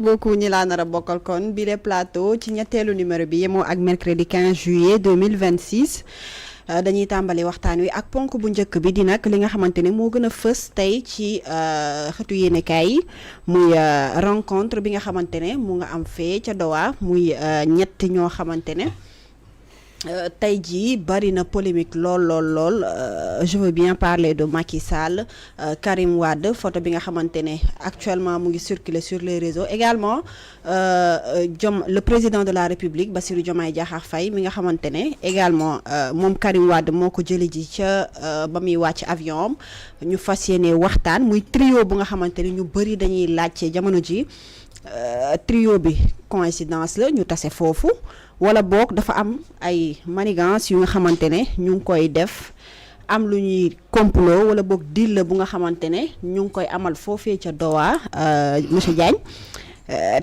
beaucoup ñi laa nar a bokkal kon bi le plateau ci ñetteelu numéro bi yemoo ak mercredi 15 juillet 2026 dañuy tàmbali waxtaan wi ak ponk bu njëkk bi di nag li nga xamante ne moo gën a fës tey ci xëtu yéenekaay yi muy rencontre bi nga xamante ne mu nga am fee ca Doha muy ñett ñoo xamante ne tey jii bari na polémique lool je veux bien parler de Macky Sall Karim Wade photo bi nga xamante ne actuellement mu ngi circuler sur les réseaux également le président de la République Bassirou Diomaye Diakhar Faye mi nga xamante ne également moom Karim Wade moo ko jëli ji ca ba muy wàcc avion am ñu fas yéene waxtaan muy trio bu nga xamante ne ñu bëri dañuy laajte jamono ji trio bi coïncidence la ñu tase foofu wala boog dafa am ay manigance yu nga xamante ne ñu ngi koy def am lu ñuy complot wala boog deal la bu nga xamante ne ñu ngi koy amal foofee ca Doha monsieur Diagne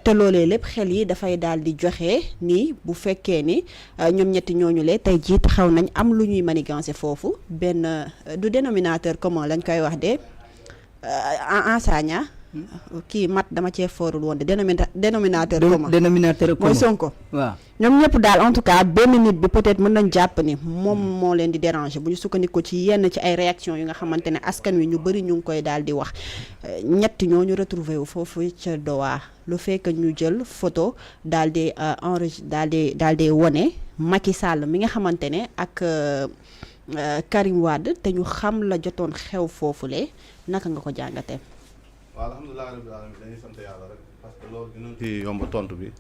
te loolee lépp xel yi dafay daal di joxe ni bu fekkee ni ñoom ñetti ñooñu le tey jii taxaw nañ am lu ñuy manigancé foofu benn du dénominateur commun lañ koy wax de enseignant kii mat dama cee foorul woon de dénominateur commun mooy Sonko waaw ñoom ñëpp daal en tout cas benn nit bi peut-être mën nañ jàpp ni moom moo leen di déranger bu ñu sukkandikoo ci yenn ci ay réactions yu nga xamante ne askan wi ñu bëri ñu ngi koy daal di wax ñett ñoo ñu retrouvé wu foofu ca Doha lu fekk ñu jël photo daal di daal di wone Macky Sall mi nga xamante ne ak Karim Wade te ñu xam la jotoon xew foofule naka nga ko jàngatee. waaw alhamdulilah rabbil alamin dañuy sant yàlla rek parce que loolu dinañ ci yomb tontu bi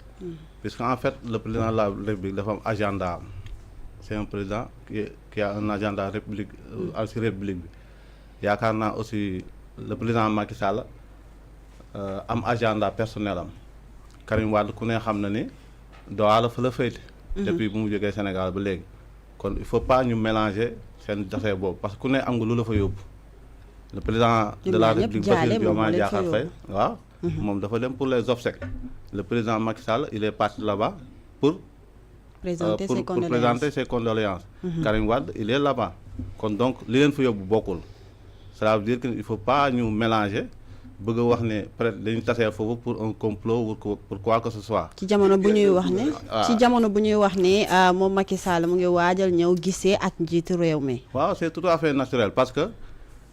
puisque en fait le président de la République dafa am agenda c'est un président qui a un agenda république ci république bi yaakaar naa aussi le président Macky Sall am agenda personnel am Karim Wade ku ne xam na ni Doha la fa la féete depuis bu mu jógee Sénégal ba léegi kon il faut pas ñu mélanger seen jafee boobu parce que ku ne am nga lu la fa yóbbu le président de la République Bassirou Diomaye Diakhar Faye waaw moom dafa dem pour les obsèques le président Macky Sall il est parti là-bas pour présenter ses condoléances Karim Wade il est là-bas kon donc li leen fa yóbbu bokkul cela veut dire que il faut pas ñu mélanger bëgg a wax ne peut-être dañu tasee foofu pour un complot ou pour quoi que ce soit ci jamono bu ñuy wax ne moom Macky Sall mu ngi waajal ñëw gisee ak njiitu réew mi waaw c'est tout à fait naturel parce que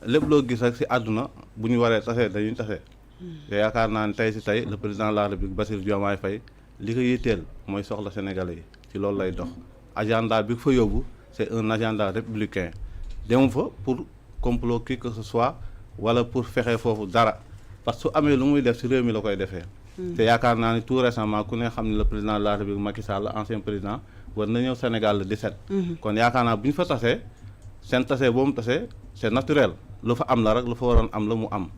lépp loo gis rek ci àdduna bu ñu waree tasee dañuy tasee te yaakaar naa ne tey ci tey le président de la République Bassirou Diomaye Faye li ko yitteel mooy soxla Sénégalais yi ci loolu lay dox agenda bi fa yóbbu c'est un agenda républicain dem fa pour complot qui que ce soit wala pour fexe foofu dara parce que su amee lu muy def ci réew mi la koy defee te yaakaar naa ni tout récemment ku ne xam ne le président de la République Macky Sall ancien président war na ñëw Sénégal le 17 kon yaakaar naa bu ñu fa tasee seen tasee boobu tasee c'est naturel lu fa am la rek lu fa waroon am la mu am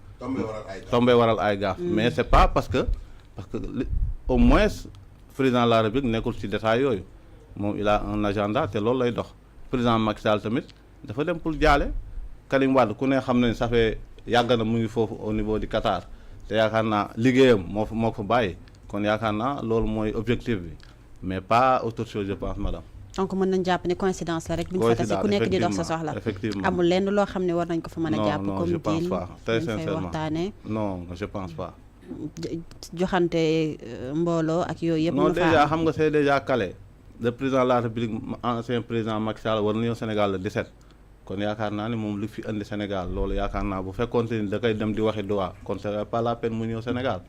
tombé waral ay gaaf mais c'est pas parce que au moins président de la République nekkul ci détail yooyu moom il a un agenda te loolu lay dox président Macky Sall tamit dafa dem pour jaale Karim Wade ku ne xam ne ça fait yàgg na mu ngi foofu au niveau du Qatar te yaakaar naa liggéeyam moo ko fa bàyyi kon yaakaar naa loolu mooy objectif bi mais pas autre chose je pense madame donc mën nañ jàpp ne coïncidence la rek bu ñu fa tase ku nekk di dox sa soxla amul lenn loo xam ne war nañ ko fa mën a jàpp comme je pense pas très fay sincèrement waxtaane non je pense pas joxante mbooloo ak yooyu yëpp non déjà xam nga c'est déjà calé le président de la République ancien président Macky Sall war na ñëw Sénégal le 17 kon yaakaar naa ne moom lu fi indi Sénégal loolu yaakaar naa bu fekkoonte ni da koy dem di waxi Doha kon c'est pas la peine mu ñëw Sénégal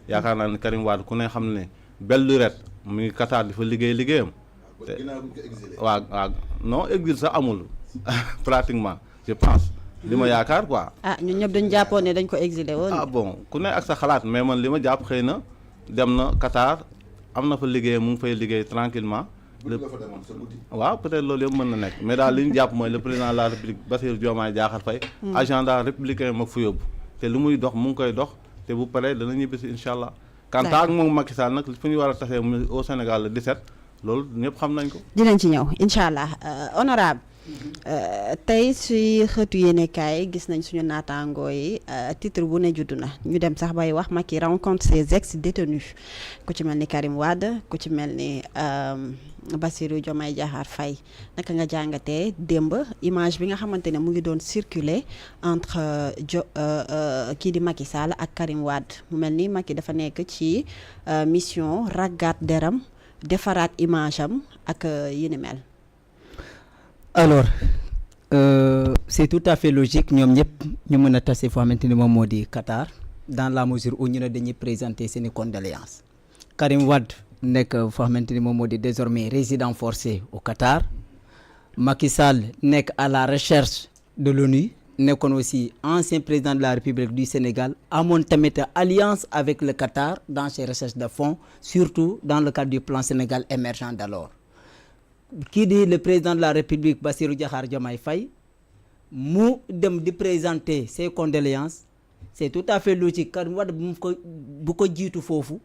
yaakaar naa ne Karim Wade ku ne xam ne belle lurette mu ngi Qatar di fa liggéeyam waaw non exil sax amul pratiquement je pense li ma yaakaar quoi ñun ñëpp dañu jàppoon ne dañ ko exilé woon bon ku ne ak sa xalaat mais man li ma jàpp xëy na dem na Qatar am na fa liggéeyam mu ngi fay liggéey tranquillement waaw peut-être loolu yëpp mën na nekk mais daal li ñu jàpp mooy le président de la République Bassirou Diomaye Diakhar Faye agenda républicain mag fa yóbbu te lu muy dox mu ngi koy dox te bu paree dana ñibbisi incha allah quant ak moom Macky Sall nag fu ñu war a tasee au Sénégal le 17 loolu ñëpp xam nañ ko dinañ ci ñëw incha allah honorable tey si xëtu yéenekaay gis nañ suñu naataangoo yi titre bu ne juddu na ñu dem sax bay wax Macky rencontre ses ex-détenus ku ci mel ni Karim Wade ku ci mel ni Bassirou Diomaye Diakhar Faye naka nga jàngatee démb image bi nga xamante ne mu ngi doon circuler entre kii di Macky Sall ak Karim Wade mu mel ni Macky dafa nekk ci mission raggaat deram defaraat image am ak yi ni mel. Alors c'est tout à fait logique ñoom ñëpp ñu mën a tase foo xamante ni moom moo di Qatar dans la mesure où ñu ne dañuy présenter seeni condoléances Karim Wade nekk foo xamante ni moom moo di désormais résident forcé au Qatar Macky Sall nekk à la recherche de l'ONU nekkoon aussi ancien président de la République du Sénégal amoon tamit alliance avec le Qatar dans ses recherches de fonds surtout dans le cadre du plan Sénégal émergent d'alors kii di le président de la République Bassirou Diakhar Diomaye Faye mu dem di présenter ses condoléances c'est tout à fait logique Karim Wade bu ko jiitu foofu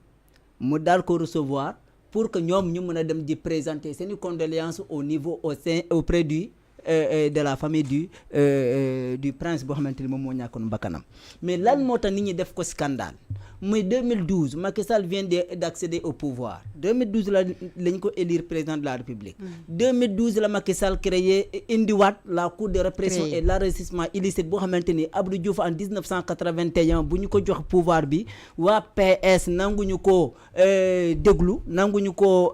mu daal ko recevoir pour que ñoom ñu mën a dem di présenter seeni condoléances au niveau auprès du de la famille du prince boo xamante ni moom moo ñàkkoon bakkanam mais lan moo tax nit ñi def ko scandale muy 2012 Macky Sall vient d'accéder au pouvoir 2012 lañ ko élire président de la République 2012 la Macky Sall créé indiwaat la cour de répression et l'enrichissement illicite boo xamante ni Abdou Diouf en 1981 bu ñu ko jox pouvoir bi waa PS nanguñu ko déglu nanguñu ko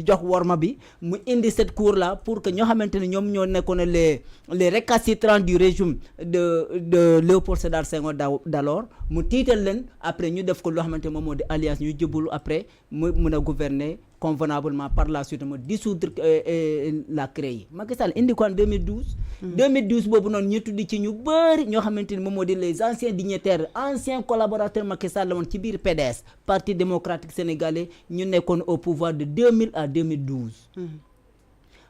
jox worma bi mu indi cette cour là pour que ñoo xamante ni ñoom ñoo nekkoon les récalcitrants du régime de Léopold Sédar Senghor d'alors mu tiital leen après ñu def ko loo xamante moom moo di alliance ñu jëbalu après mu mën a gouverner convenablement par la suite mu dissoudre la CREI Macky Sall indi ko en 2012 2012 boobu noonu ñu tuddi ci ñu bëri ñoo xamante ni moom moo di les anciens dignitaires anciens collaborateurs Macky Sall la woon ci biir PDS Parti démocratique sénégalais ñu nekkoon au pouvoir de 2000 à 2012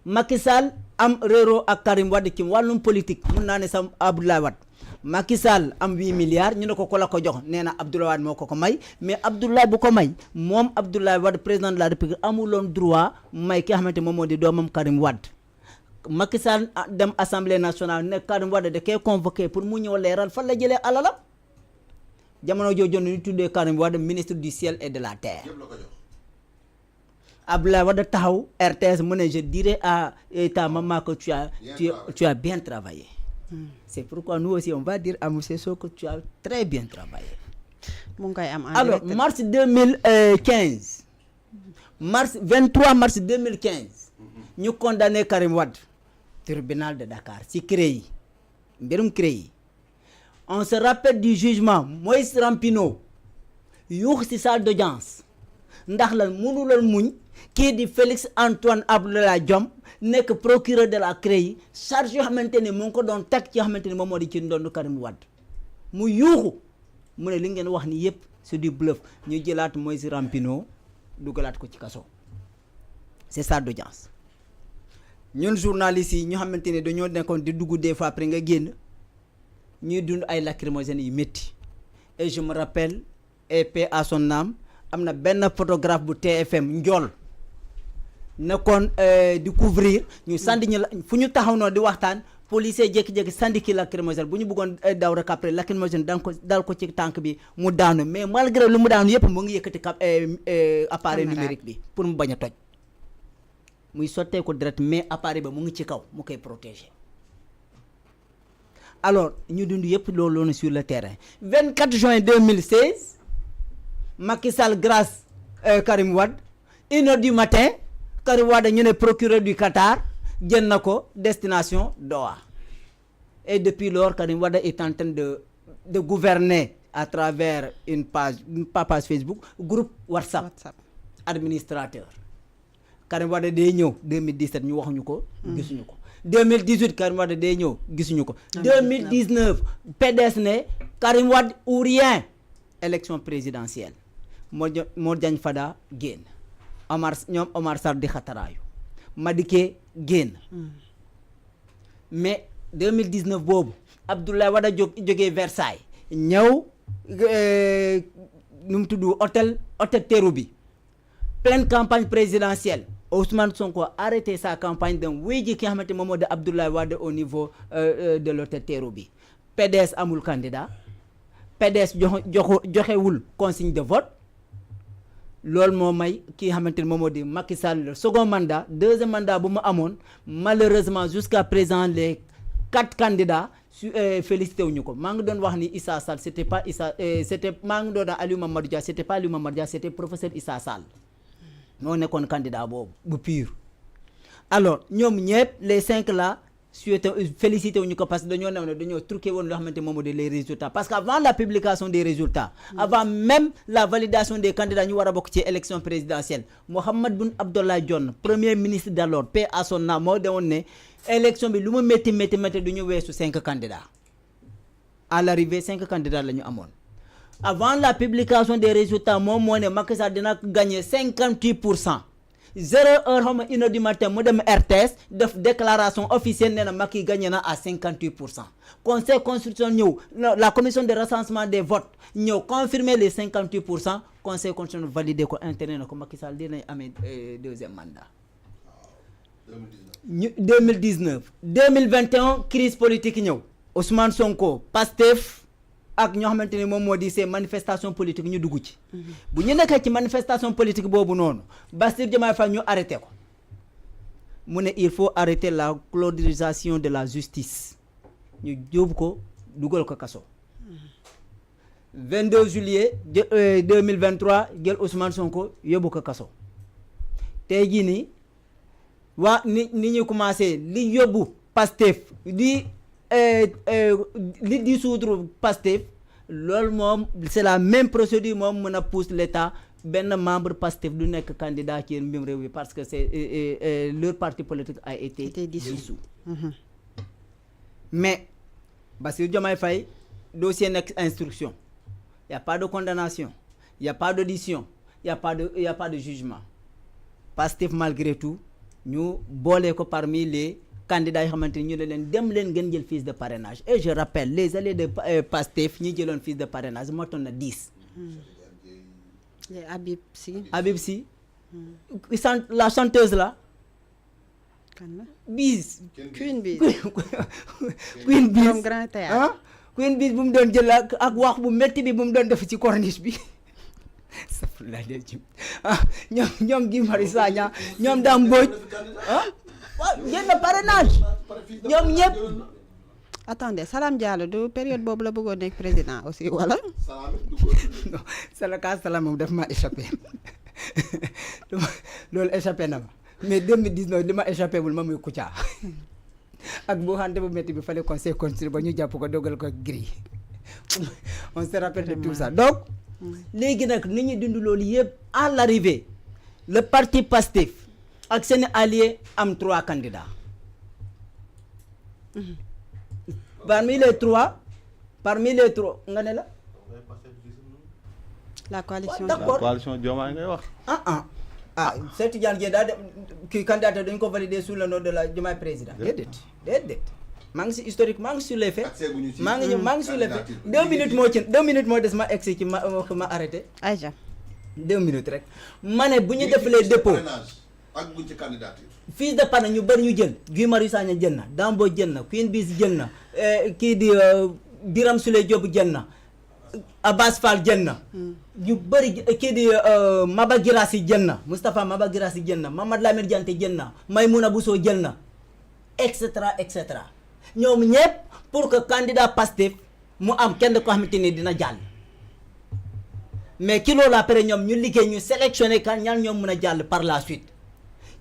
Macky Sall am réeroo ak Karim Wade ci wàllum politique mun naa ne sam Abdoulaye Wade Macky Sall am 8 milliards ñu ne ko la ko jox nee na Abdoulaye Wade moo ko may mais Abdoulaye bu ko may moom Abdoulaye Wade président de la République amuloon droit may ki nga xamante moom moo di doomam Karim Wade Macky Sall dem assemblée nationale ne Karim Wade da koy convoqué pour mu ñëw leeral fan la jëlee alalam jamono jooju ñu tuddee Karim Wade ministre du ciel et de la terre Abdoulaye Wade taxaw RTS mu ne je dirais à ta maman que tu as bien travaillé. C'est pourquoi nous aussi on va dire à monsieur Sow que tu as très bien travaillé. Alors mars 2015 23 mars 2015 ñu condamné Karim Wade tribunal de Dakar ci CREI mbirum CREI on se rappelle du jugement Moïse Rampino yuux ci salle d'audience ndax lan mënuloon muñ kii di Félix Antoine Abdoulaye Diome nekk procureur de la CREI charge yoo xamante ni mu ngi ko doon teg ci yoo xamante ni moom moo di ci ndondu Karim Wade mu yuuxu mu ne li ngeen wax ni yëpp c'est du bluff ñu jëlaat Moïse Rampino dugalaat ko ci kaso c'est ça d'audience ñun journalistes yi ñu xamante ne dañoo nekkoon di dugg des fois après nga génn ñuy dund ay lacrymogènes yu métti et je me rappelle et paix à son âme am na benn photographe bu TFM njool nekkoon di couvrir ñu sandi ñu fu ñu taxaw noonu di waxtaan policier jékki-jékki sandi ki lacrymogène bu ñu bëggoon daw rek après lacrymogène dal ko ci tànk bi mu daanu mais malgré lu mu daanu yëpp mu ngi yëkkati appareil numérique bi pour mu bañ a toj muy sottee ko direct mais appareil ba mu ngi ci kaw mu koy protéger alors ñu dund yëpp loolu sur le terrain 24 juin 2016 Macky Sall grâce Karim Wade 1h du matin Karim Wade ñu ne procureur du Qatar jël na ko destination Doha et depuis lors Karim Wade est en train de gouverner à travers une page Facebook groupe WhatsApp administrateur Karim Wade day ñëw 2017 ñu waxuñu ko gisuñu ko 2018 Karim Wade day ñëw gisuñu ko 2019 PDS ne Karim Wade ou rien élection présidentielle Mor Diagne Fada génn Omar Sarr di xataraayu Madické génn mais 2019 boobu Abdoulaye Wade jógee Versailles ñëw nu mu tudd hôtel Terrou-Bi pleine campagne présidentielle Ousmane Sonko a arrêté sa campagne dem wuy ji ki nga xamante moom moo di Abdoulaye Wade au niveau de l'hôtel Terrou bi PDS amul candidat PDS joxewul consigne de vote loolu moo may ki nga xamante ni moom moo di Macky Sall le second mandat deuxième mandat bu mu amoon malheureusement jusqu'à présent les 4 candidats félicité wuñu ko maa ngi doon wax ni Issa Sall c'était pas Issa c'était maa ngi doon wax Aliou Mamadou Dia c'était pas Aliou Mamadou Dia c'était professeur Issa Sall moo nekkoon candidat boobu bu pur alors ñoom ñëpp les 5 là souhaité félicité wuñu ko parce que dañoo truqué woon loo xamante moom moo di les résultats parce que avant la publication des résultats avant même la validation des candidats ñu war a bokk ci élection présidentielle Mahammed Boun Abdallah Dionne premier ministre d'alors paix à son âme moo demoon ne élection bi lu mu métti du ñu weesu 5 candidats à l'arrivée 5 candidats la ñu amoon avant la publication des résultats moom moo ne Macky Sall dina gagner 58%. 0 heure xaw ma 1 heure du matin mu dem RTS def déclaration officielle nee na Macky gagné na à 58%. Conseil constitutionnel ñëw la commission de recensement des votes ñëw confirmer les 58%. Conseil constitutionnel validé ko interne na ko Macky Sall dinañ amee deuxième mandat. 2019 2021 crise politique ñëw Ousmane Sonko Pastef ak ñoo xamante ni moom moo di ces manifestations politiques ñu dugg ci. bu ñu nekkee ci manifestation politique boobu noonu Bassirou Diomaye Faye ñu arrêté ko mu ne il faut arrêter la clourdisation de la justice ñu jóobu ko dugal ko kaso. 22 juillet 2023 jël Ousmane Sonko yóbbu ko kaso tey jii nii waa ni ñu commencé li yóbbu Pastef di dissoudre Pastef loolu moom c'est la même procédure moom mën a pousse l'État benn membre Pastef du nekk candidat ci mbir réew mi parce que c'est leur parti politique a été dissous. Mais Bassirou Diomaye Faye dossier nekk instruction y a pas de condamnation y a pas d'audition y a pas de jugement Pastef malgré tout ñu boole ko parmi les candidats yoo xamante ni ñu ne leen dem leen ngeen jël fiche de parrainage et je rappelle les alliés de Pastef ñi jëloon fiche de parrainage motoon na 10. Habib Sy. La chanteuse là. kan la Biz. Queen Biz. Queen Biz borom Grand Théâtre. Queen Biz bu mu doon jël ak wax bu métti bi bu mu doon def ci corniche bi. ñoom Guy Marius Sagna ñoom Dame Mbodj waaw jël na parrainage ñoom ñëpp. Attendez Salam Diallo du période boobu la bëggoon nekk président aussi wala. non Salam moom daf ma échappé loolu échappé na ma mais 2019 li ma échappé wul ma muy Kouthia ak bu xante bu métti bi fallait conseil constitutionnel ba ñu jàpp ko dogal ko gris on se rappelle de tout ça donc. léegi nag ni ñu dund loolu yëpp à l'arrivée le parti Pastef ak seen alliés am 3 candidats. parmi les trois nga ne la. la coalition d'accord la coalition Diomaye ngay wax. Cheikh Tidiane Dièye daa kii candidat dañu ko valider sous le nom de la Diomaye président. déedéet maa ngi si historique maa ngi sur les faits. maa ngi sur les faits 2 minutes moo des ma egsi ci ma arrêté. Aïcha 2 minutes rek ma ne bu ñu defalee dépôt ak buñ ci candidature. fiche de parrainage ñu bëri ñu jël Guy Marius Sagna jël na Dame Mbodj jël na Queen Biz jël na kii di Birame Souleye Diop jël na Abass Fall jël na ñu bëri kii di Maba Guirassy jël na Moustapha Maba Guirassy jël na Mamadou Lamine Diante jël na Maymouna Bousso jël na et cetera ñoom ñëpp pour que candidat Pastef mu am kenn ko xamante ni dina jàll mais ki loolu après ñoom ñu liggéey ñu sélectionné kan ñaan ñoom mën a jàll par la suite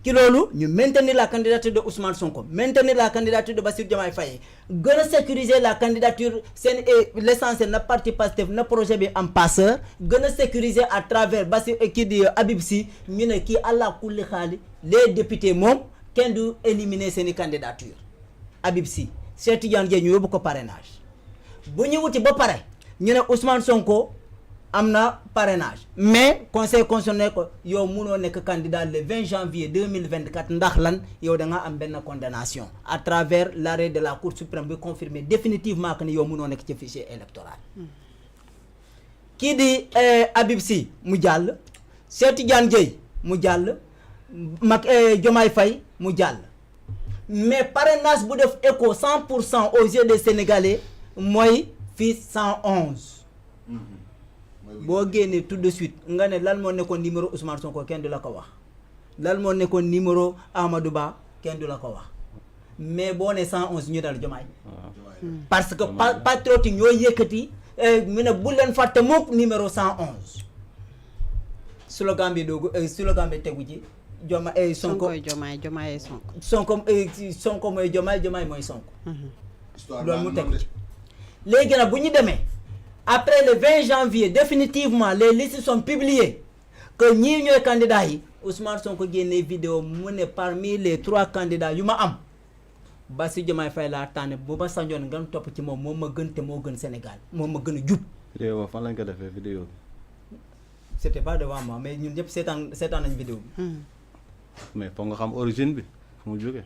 ki loolu ñu maintenir la candidature de Ousmane Sonko maintenir la candidature de Bassirou Diomaye Faye gën a sécuriser la candidature seen l'essentiel na parti Pastef na projet bi am passeur gën a sécuriser à travers Bassirou kii di Habib Sy ñu ne kii àlla kulli xaali les députés moom kenn du éliminer seeni candidature Habib Sy Cheikh Tidiane Dièye ñu yóbbu ko parrainage bu ñu wuti ba pare ñu ne Ousmane Sonko am na parrainage mais conseil constitutionnel ko yow munoo nekk candidat le 20 janvier 2024 ndax lan yow da nga am benn condamnation à travers l'arrêt de la cour suprême bi confirmer définitivement que ni yow munoo nekk ci fichier électoral kii di Habib Sy mu jàll Cheikh Tidiane Dièye mu jàll Diomaye Faye mu jàll mais parrainage bu def écho 100% aux yeux des Sénégalais mooy fii 111 boo génnee tout de suite nga ne lan moo nekkoon numéro Ousmane Sonko kenn du la ko wax lan moo nekkoon numéro Amadou Ba kenn du la ko wax mais boo ne 111 ñu dal Diomaye parce que patriote yi ñoo yëkkati mu ne bu leen fàtte mukk numéro 111 slogan bi tegu ci Diomaye Sonko Diomaye Sonko. Sonko mooy Diomaye mooy Sonko. loolu mu tegu ci léegi nag bu ñu demee après le 20 janvier définitivement les listes sont publiées que ñii ñooy candidats yi Ousmane Sonko génnee vidéo mu ne parmi les 3 candidats yu ma am Bassirou Diomaye Faye laa tànn bu ma sañoon nga topp ci moom ma gën te moo gën Sénégal moom ma gën a jub. vidéo fan lañ ko defee vidéo bi. c'était pas devant moi mais ñun ñëpp seetaan nañ vidéo bi. mais foog nga xam origine bi fu mu jógee.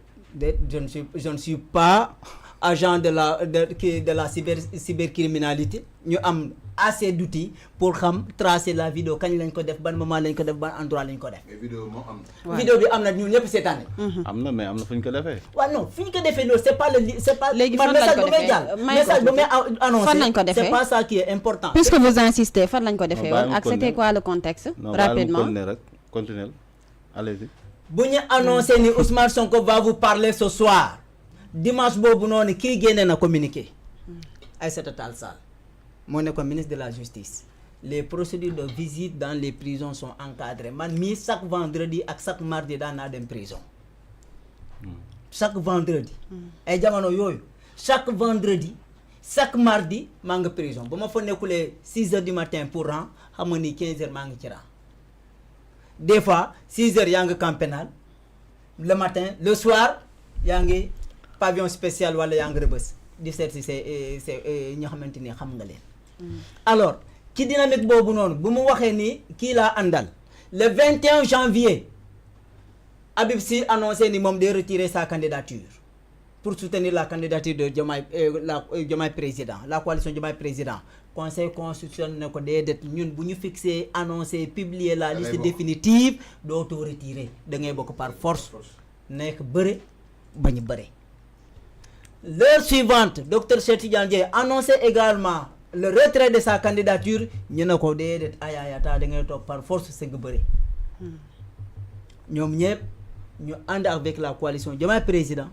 je ne suis pas agent de la cybercriminalité ñu am assez d'outils pour xam tracer la vidéo kañ lañ ko def ban moment lañ ko def ban endroit lañ ko def. mais vidéo moom am na. vidéo bi am na ñun ñëpp seetaan am na mais am na fu ñu ko defee. waaw non fu ñu ko defee loolu c'est pas léegi fan lañ ko defee message ba may annoncé fan lañ ko defee c'est pas ça qui est important. puisque vous insistez fan lañ ko defee woon ak c'était quoi le contexte. rapidement non rek continuez allez-y. bu ñu annoncé ni Ousmane Sonko va vous parler ce soir dimanche boobu noonu kii génne na communiqué Aïssata Tall Sall moo nekkoon ministre de la justice les procédures de visite dans les prisons sont encadrées man mii chaque vendredi ak chaque mardi daan naa dem prison chaque vendredi ay jamono yooyu chaque vendredi chaque mardi maa nga prison ba ma fa nekkulee 6 heures du matin pour rang xam nga ni 15 heures maa ngi ci rang des fois 6 heures yaa ngi camp pénal le matin le soir yaa ngi pavillon spécial wala yaa ngi Rebeuss di seet si c'est ñoo xamante ni xam nga leen. alors ci dynamique boobu noonu bu mu waxee ni kii laa àndal le 21 janvier Habib Sy annoncé ni moom day retirer sa candidature pour soutenir la candidature de Diomaye président la coalition Diomaye président. Conseil constitutionnel ne ko déedéet ñun bu ñu fixé annoncé publier la liste définitive dootoo retirer da ngay bokk par force nekk bëre bañu bëre. L'heure suivante docteur Cheikh Tidiane Dièye annoncé également le retrait de sa candidature ñu ne ko déedéet ayayata da ngay toog par force sëgg bëre. ñoom ñëpp ñu ànd avec la coalition Diomaye président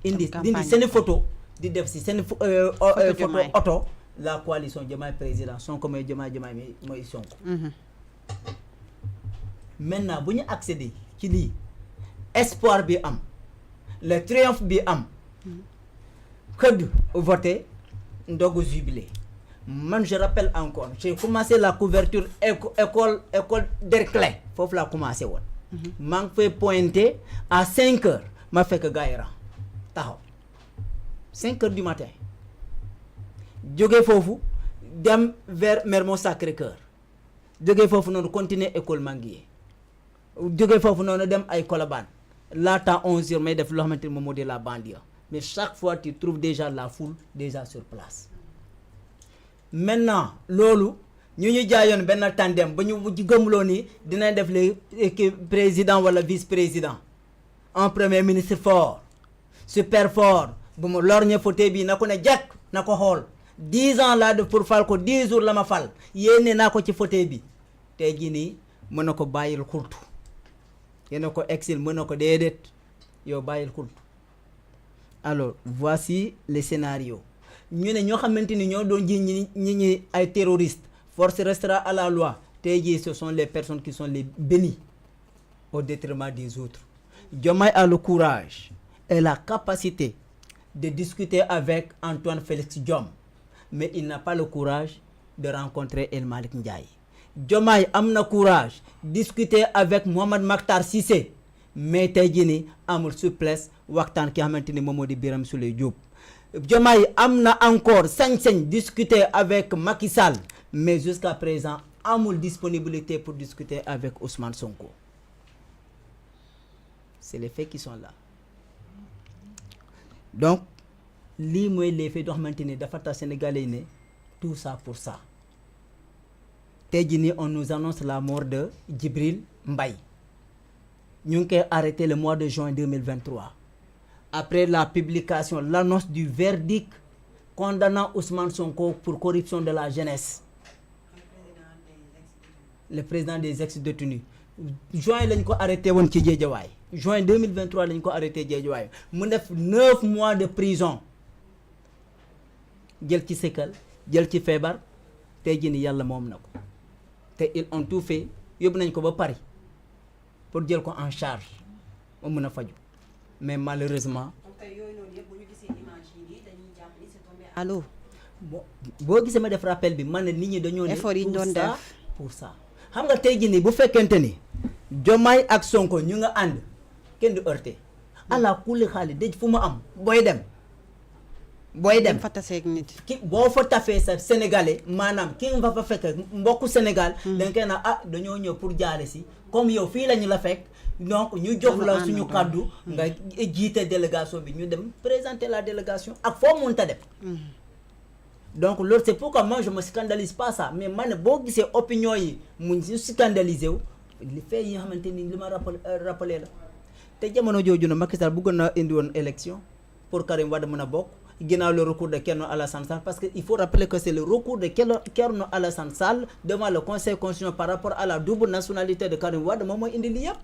indi seen photo di def si seen photo oto la coalition Diomaye président Sonko mooy Diomaye mooy Sonko. Maintenant bu ñu accéder ci lii espoir bi am le triomphe bi am këdd voté ndogu jubilé man je rappelle encore j'ai commencé la couverture école Derklé foofu laa commencé woon. maa ngi fay pointé à 5 heures ma fekk gars yi taxaw 5 heures du matin. jógee foofu dem vers Mermoz Sacré-Cœur jógee foofu noonu continuer école Manguier jógee foofu noonu dem ay Colobane laata 11 heures may def loo xamante ni moom moo di la banlieue mais chaque fois tu trouves déjà la foule déjà sur place. maintenant loolu ñu jaayoon benn tandem ba ñu gëmloo ni dinañ def les président wala vice président un premier ministre fort super fort bu mu lorñe fauteuil bi na ko ne jekk na ko xool. 10 ans laa def pour fal ko 10 jours la ma fal yéene naa ko ci fauteuil bi tey jii nii mën na ko bàyyil xultu yéena ko exil mën na ko déedéet yow bàyyil xultu. Alors voici les scénarios ñu ne ñoo xamante ni ñoo doon ji ñi ay terroristes force restera à la loi tey jii ce sont les personnes qui sont les bénies au détriment des autres. Diomaye a le courage et la capacité de discuter avec Antoine Félix Diome. Mais il n'a pas le courage de rencontrer El Malick Ndiaye. Diomaye am na courage discuter avec Mohamed Makhtar Cissé mais tey jii nii amul souplesse waxtaan ki xamante ni moom moo di Birame Souleye Diop. Diomaye am na encore sañ-sañ discuter avec Macky Sall mais jusqu'à présent amul disponibilité pour discuter avec Ousmane Sonko. C'est les faits qui sont là. Donc lii mooy les faits yoo xamante ni dafa tax Sénégalais yi ne tout ça pour ça tey jii nii on nous annonce la mort de Djibril Mbaye ñu ngi koy arrêté le mois de juin 2023 après la publication l'annonce du verdict condamnant Ousmane Sonko pour corruption de la jeunesse. Le président des ex-détenus juin lañ ko arrêté woon ci Guédiawaye juin 2023 lañ ko arrêté Guédiawaye mu def 9 mois de prison jël ci sëkkal jël ci feebar tey jii ni yàlla moom na ko te ils ont tout fait yóbbu nañ ko ba Paris pour jël ko en charge mu mën a faju mais malheureusement. allo. boo gisee ma def rappel bi man ne nit ñi dañoo ne effort yi ñu doon def pour ça xam nga tey jii nii bu fekkente ni Diomaye ak Sonko ñu nga ànd kenn du heurté ala kulli xaalis dëj fu mu am booy dem fa taseeg nit ki boo fa tafee sa sénégalais maanaam ki nga fa fekk mbokku Sénégal da nga koy naan dañoo ñëw pour jaare si comme yow fii la ñu la fekk donc ñu jox la suñu kàddu nga jiite délégation bi ñu dem présenter la délégation ak foo mënta dem donc loolu c'est pourquoi moi je me scandalise pas ça mais man boo gisee opinion yi mu ñu scandalisé wu li fee yi nga xamante ni li ma rappelé la te jamono jooju na Macky Sall bëggoon na indi woon élection pour Karim Wade mën a bokk ginnaaw le recours de Thierno Alassane Sall parce que il faut rappeler que c'est le recours de Thierno Alassane Sall devant le conseil constitutionnel par rapport à la double nationalité de Karim Wade moom mooy indi li yëpp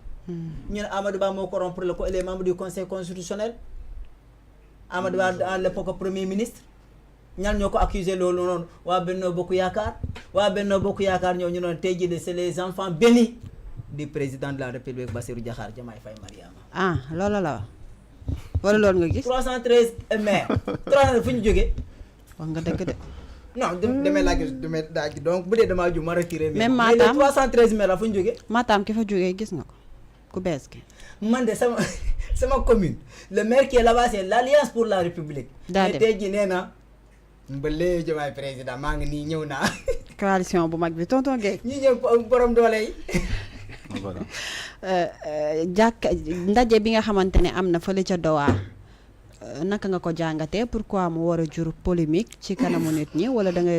ñu ne Amadou Ba moo corrompre les membres du conseil constitutionnel Amadou Ba à l'époque premier ministre ñaan ñoo ko accusé loolu noonu waa Benno Bokk Yaakaar ñoo ñu noonu tey jii c'est les enfants bénis du président de la République Bassirou Diomaye Faye Mariama loolu la wala loolu nga gis 313 maires 313 fu ñu jógee wax nga dëgg de non demee laa gis donc bu dee damaa ju ma retiré même Matam 313 maires la fu ñu jógee Matam ki fa jógee gis nga ko ku bees ki man de sama commune le maire qui est là-bas c'est l'Alliance pour la République mais tey jii nee na ba léegi Diomaye président maa ngi nii ñëw naa coalition bu mag bi tonton Guèye ñi ñëw borom doole yi ndaje bi nga xamante ne am na fële ca Doha naka nga ko jàngatee pourquoi mu war a jur polémique ci kanamu nit ñi wala da ngay